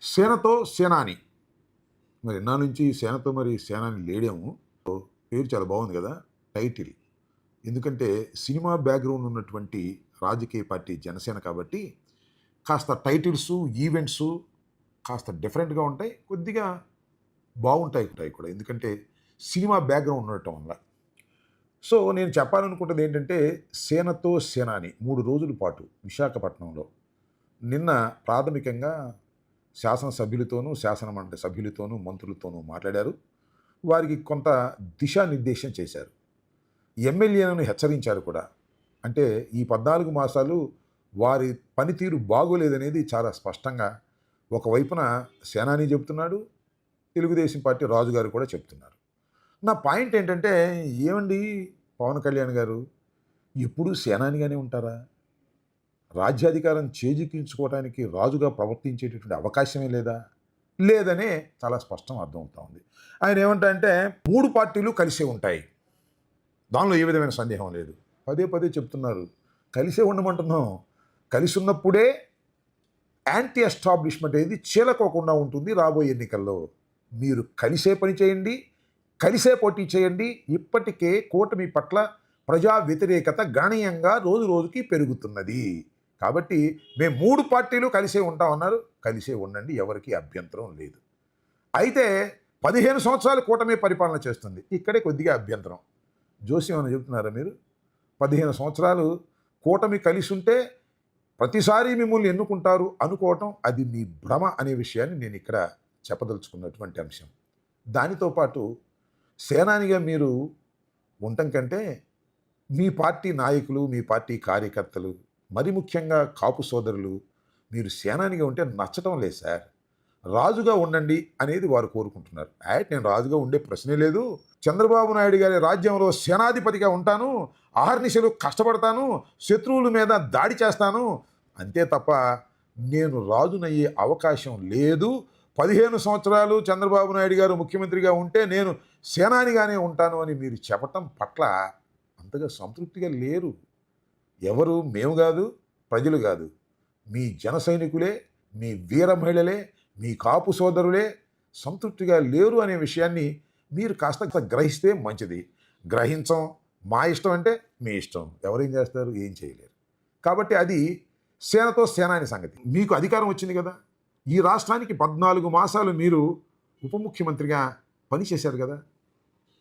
సేనతో సేనాని. మరి ఎన్నాళ్ళ నుంచి సేనతో మరి సేనాని లేడేమో. పేరు చాలా బాగుంది కదా! టైటిల్. ఎందుకంటే సినిమా బ్యాక్‌గ్రౌండ్ ఉన్నటువంటి రాజకీయ పార్టీ జనసేన కాబట్టి కాస్త టైటిల్సు, ఈవెంట్సు కాస్త డిఫరెంట్‌గా ఉంటాయి. కొద్దిగా బావుంటాయి కూడా. ఎందుకంటే సినిమా బ్యాక్‌గ్రౌండ్ ఉండటం వల్ల. సో, నేను చెప్పాలనుకుంటది ఏంటంటే సేనతో సేనాని 3 రోజుల పాటు విశాఖపట్నంలో నిన్న ప్రాథమికంగా శాసనసభ్యులతోనూ, శాసనమండలి సభ్యులతోనూ, మంత్రులతోనూ మాట్లాడారు. వారికి కొంత దిశానిర్దేశం చేశారు. ఎమ్మెల్యేలను హెచ్చరించారు కూడా. అంటే ఈ 14 మాసాలు వారి పనితీరు బాగోలేదనేది చాలా స్పష్టంగా ఒకవైపున సేనాని చెప్తున్నాడు, తెలుగుదేశం పార్టీ రాజుగారు కూడా చెప్తున్నారు. నా పాయింట్ ఏంటంటే, ఏమండి పవన్ కళ్యాణ్ గారు ఎప్పుడూ సేనానిగానే ఉంటారా? రాజ్యాధికారం చేజిక్కించుకోవడానికి రాజుగా ప్రవర్తించేటటువంటి అవకాశమే లేదా? లేదనే చాలా స్పష్టం అర్థమవుతా ఉంది. ఆయన ఏమంటారంటే 3 పార్టీలు కలిసే ఉంటాయి. దానిలో ఏ విధమైన సందేహం లేదు. పదే పదే చెప్తున్నారు. కలిసే ఉండమంటున్నాం. కలిసి ఉన్నప్పుడే యాంటీ ఎస్టాబ్లిష్మెంట్ అనేది చీలకోకుండా ఉంటుంది రాబోయే ఎన్నికల్లో. మీరు కలిసే పని చేయండి, కలిసే పోటీ చేయండి. ఇప్పటికే కూటమి పట్ల ప్రజా వ్యతిరేకత గణనీయంగా రోజు రోజుకి పెరుగుతున్నది. కాబట్టి మేము 3 పార్టీలు కలిసే ఉంటామన్నారు. కలిసే ఉండండి, ఎవరికీ అభ్యంతరం లేదు. అయితే 15 సంవత్సరాలు కూటమి పరిపాలన చేస్తుంది. ఇక్కడే కొద్దిగా అభ్యంతరం. జోస్యం అని చెప్తున్నారా మీరు? 15 సంవత్సరాలు కూటమి కలిసి ఉంటే ప్రతిసారి మిమ్మల్ని ఎన్నుకుంటారు అనుకోవటం అది మీ భ్రమ అనే విషయాన్ని నేను ఇక్కడ చెప్పదలుచుకున్నటువంటి అంశం. దానితో పాటు సేనానిగా మీరు ఉండటం కంటే మీ పార్టీ నాయకులు, మీ పార్టీ కార్యకర్తలు, మరి ముఖ్యంగా కాపు సోదరులు మీరు సేనానిగా ఉంటే నచ్చటం లేదు సార్. రాజుగా ఉండండి అనేది వారు కోరుకుంటున్నారు. నేను రాజుగా ఉండే ప్రశ్నే లేదు. చంద్రబాబు నాయుడు గారి రాజ్యంలో సేనాధిపతిగా ఉంటాను, అహర్నిశలు కష్టపడతాను, శత్రువుల మీద దాడి చేస్తాను, అంతే తప్ప నేను రాజునయ్యే అవకాశం లేదు. 15 సంవత్సరాలు చంద్రబాబు నాయుడు గారు ముఖ్యమంత్రిగా ఉంటే నేను సేనానిగానే ఉంటాను అని మీరు చెప్పటం పట్ల అంతగా సంతృప్తిగా లేరు. ఎవరు? మేము కాదు, ప్రజలు కాదు. మీ జన సైనికులే, మీ వీర మహిళలే, మీ కాపు సోదరులే సంతృప్తిగా లేరు అనే విషయాన్ని మీరు కాస్త గ్రహిస్తే మంచిది. గ్రహించం, మా ఇష్టం అంటే మీ ఇష్టం. ఎవరేం చేస్తారు? ఏం చేయలేరు. కాబట్టి అది సేనతో సేనాని సంగతి. మీకు అధికారం వచ్చింది కదా, ఈ రాష్ట్రానికి 14 మాసాలు మీరు ఉప ముఖ్యమంత్రిగా పనిచేశారు కదా.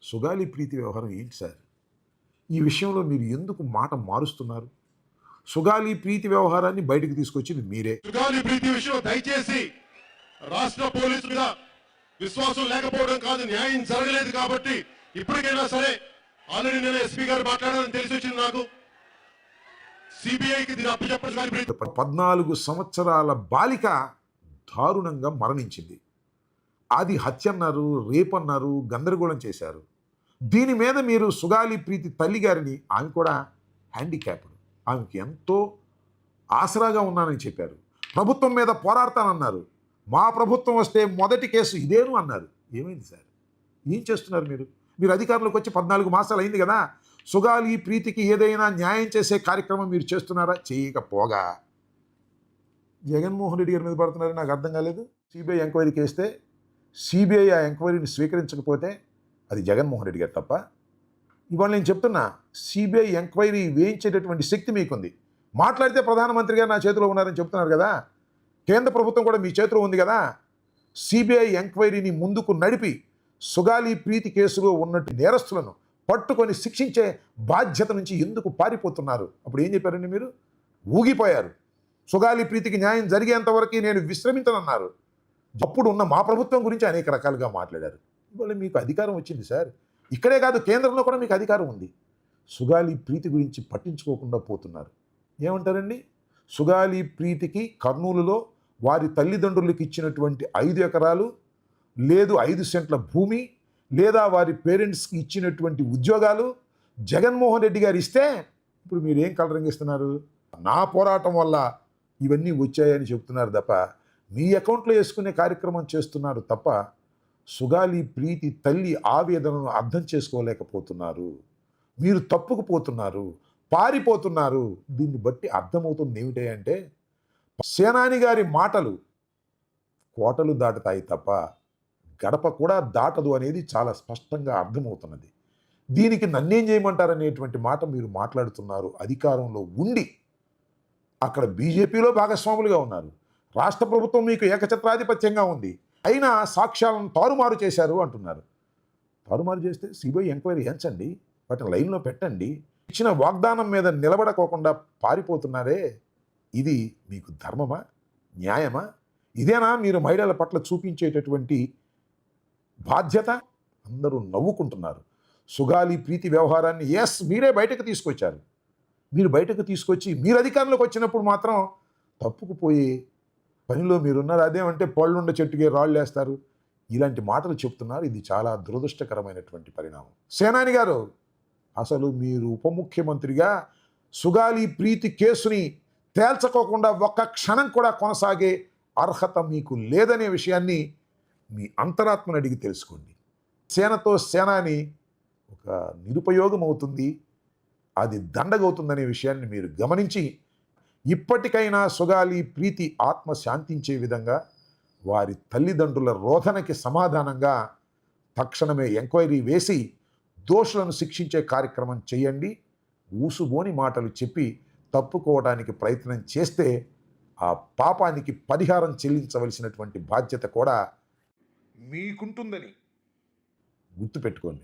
సుగాలి ప్రీతి వ్యవహారం ఏంటి సార్? ఈ విషయంలో మీరు ఎందుకు మాట మారుస్తున్నారు? సుగాలి ప్రీతి వ్యవహారాన్ని బయటకు తీసుకొచ్చింది మీరే. సుగాలి ప్రీతి విషయం దయచేసి రాష్ట్ర పోలీసులుగా విశ్వాసం లేకపోవడం కాదు, న్యాయం జరగలేదు కాబట్టి ఇప్పటికైనా సరే, ఆల్రెడీ నేను ఎస్పీ గారు మాట్లాడాలని తెలిసి వచ్చింది నాకు. సిబిఐకి దీన్ని అప్పచెప్పడం. 14 సంవత్సరాల బాలిక దారుణంగా మరణించింది. అది హత్య అన్నారు, రేప్ అన్నారు, గందరగోళం చేశారు. దీని మీద మీరు సుగాలి ప్రీతి తల్లి గారిని, ఆమె కూడా హ్యాండిక్యాప్డ్, ఆమెకి ఎంతో ఆసరాగా ఉన్నానని చెప్పారు. ప్రభుత్వం మీద పోరాడతానన్నారు. మా ప్రభుత్వం వస్తే మొదటి కేసు ఇదేను అన్నారు. ఏమైంది సార్? ఏం చేస్తున్నారు మీరు? మీరు అధికారంలోకి వచ్చి 14 మాసాలు అయింది కదా. సుగాలి ప్రీతికి ఏదైనా న్యాయం చేసే కార్యక్రమం మీరు చేస్తున్నారా? చేయకపోగా జగన్మోహన్ రెడ్డి గారి మీద పడుతున్నారని నాకు అర్థం కాలేదు. సిబిఐ ఎంక్వైరీకి వేస్తే సిబిఐ ఆ ఎంక్వైరీని స్వీకరించకపోతే అది జగన్మోహన్ రెడ్డి గారు తప్ప. ఇవాళ నేను చెప్తున్నా, సిబిఐ ఎంక్వైరీ వేయించేటటువంటి శక్తి మీకుంది. మాట్లాడితే ప్రధానమంత్రి గారు నా చేతిలో ఉన్నారని చెప్తున్నారు కదా. కేంద్ర ప్రభుత్వం కూడా మీ చేతిలో ఉంది కదా. సిబిఐ ఎంక్వైరీని ముందుకు నడిపి సుగాలి ప్రీతి కేసులో ఉన్నట్టు నేరస్తులను పట్టుకొని శిక్షించే బాధ్యత నుంచి ఎందుకు పారిపోతున్నారు? అప్పుడు ఏం చెప్పారండి మీరు? ఊగిపోయారు. సుగాలి ప్రీతికి న్యాయం జరిగేంత వరకు నేను విశ్రమించనన్నారు. అప్పుడు ఉన్న మా ప్రభుత్వం గురించి అనేక రకాలుగా మాట్లాడారు. ఇవాళ మీకు అధికారం వచ్చింది సార్. ఇక్కడే కాదు, కేంద్రంలో కూడా మీకు అధికారం ఉంది. సుగాలి ప్రీతి గురించి పట్టించుకోకుండా పోతున్నారు. ఏమంటారండి? సుగాలి ప్రీతికి కర్నూలులో వారి తల్లిదండ్రులకు ఇచ్చినటువంటి 5 ఎకరాలు, లేదు 5 సెంట్ల భూమి, లేదా వారి పేరెంట్స్కి ఇచ్చినటువంటి ఉద్యోగాలు జగన్మోహన్ రెడ్డి గారు ఇస్తే ఇప్పుడు మీరు ఏం కలరింగ్ ఇస్తున్నారు? నా పోరాటం వల్ల ఇవన్నీ వచ్చాయని చెప్తున్నారు తప్ప, మీ అకౌంట్లో వేసుకునే కార్యక్రమం చేస్తున్నారు తప్ప, సుగాలి ప్రీతి తల్లి ఆవేదనను అర్థం చేసుకోలేకపోతున్నారు. మీరు తప్పుకుపోతున్నారు, పారిపోతున్నారు. దీన్ని బట్టి అర్థమవుతుంది ఏమిటంటే, సేనాని గారి మాటలు కోటలు దాటుతాయి తప్ప గడప కూడా దాటదు అనేది చాలా స్పష్టంగా అర్థమవుతున్నది. దీనికి నన్నేం చేయమంటారనేటువంటి మాట మీరు మాట్లాడుతున్నారు. అధికారంలో ఉండి అక్కడ బీజేపీలో భాగస్వాములుగా ఉన్నారు. రాష్ట్ర ప్రభుత్వం మీకు ఏకఛత్రాధిపత్యంగా ఉంది. అయినా సాక్ష్యాలను తారుమారు చేశారు అంటున్నారు. తారుమారు చేస్తే సిబిఐ ఎంక్వైరీ ఎంచండి, వాటిని లైన్లో పెట్టండి. ఇచ్చిన వాగ్దానం మీద నిలబడకోకుండా పారిపోతున్నారే, ఇది మీకు ధర్మమా, న్యాయమా? ఇదేనా మీరు మహిళల పట్ల చూపించేటటువంటి బాధ్యత? అందరూ నవ్వుకుంటున్నారు. సుగాలి ప్రీతి వ్యవహారాన్ని మీరే బయటకు తీసుకొచ్చారు. మీరు బయటకు తీసుకొచ్చి మీరు అధికారంలోకి వచ్చినప్పుడు మాత్రం తప్పుకుపోయే పనిలో మీరున్నారు. అదేమంటే పళ్ళుండ చెట్టుకే రాళ్ళు వేస్తారు. ఇలాంటి మాటలు చెప్తున్నారు. ఇది చాలా దురదృష్టకరమైనటువంటి పరిణామం. సేనాని గారు, అసలు మీరు ఉప ముఖ్యమంత్రిగా సుగాలి ప్రీతి కేసుని తేల్చకోకుండా ఒక్క క్షణం కూడా కొనసాగే అర్హత మీకు లేదనే విషయాన్ని మీ అంతరాత్మను అడిగి తెలుసుకోండి. సేనతో సేనాని ఒక నిరుపయోగం అవుతుంది, అది దండగవుతుందనే విషయాన్ని మీరు గమనించి ఇప్పటికైనా సుగాలి ప్రీతి ఆత్మ శాంతించే విధంగా వారి తల్లిదండ్రుల రోదనకి సమాధానంగా తక్షణమే ఎంక్వైరీ వేసి దోషులను శిక్షించే కార్యక్రమం చేయండి. ఊసుబోని మాటలు చెప్పి తప్పుకోవడానికి ప్రయత్నం చేస్తే ఆ పాపానికి పరిహారం చెల్లించవలసినటువంటి బాధ్యత కూడా మీకుంటుందని గుర్తుపెట్టుకోండి.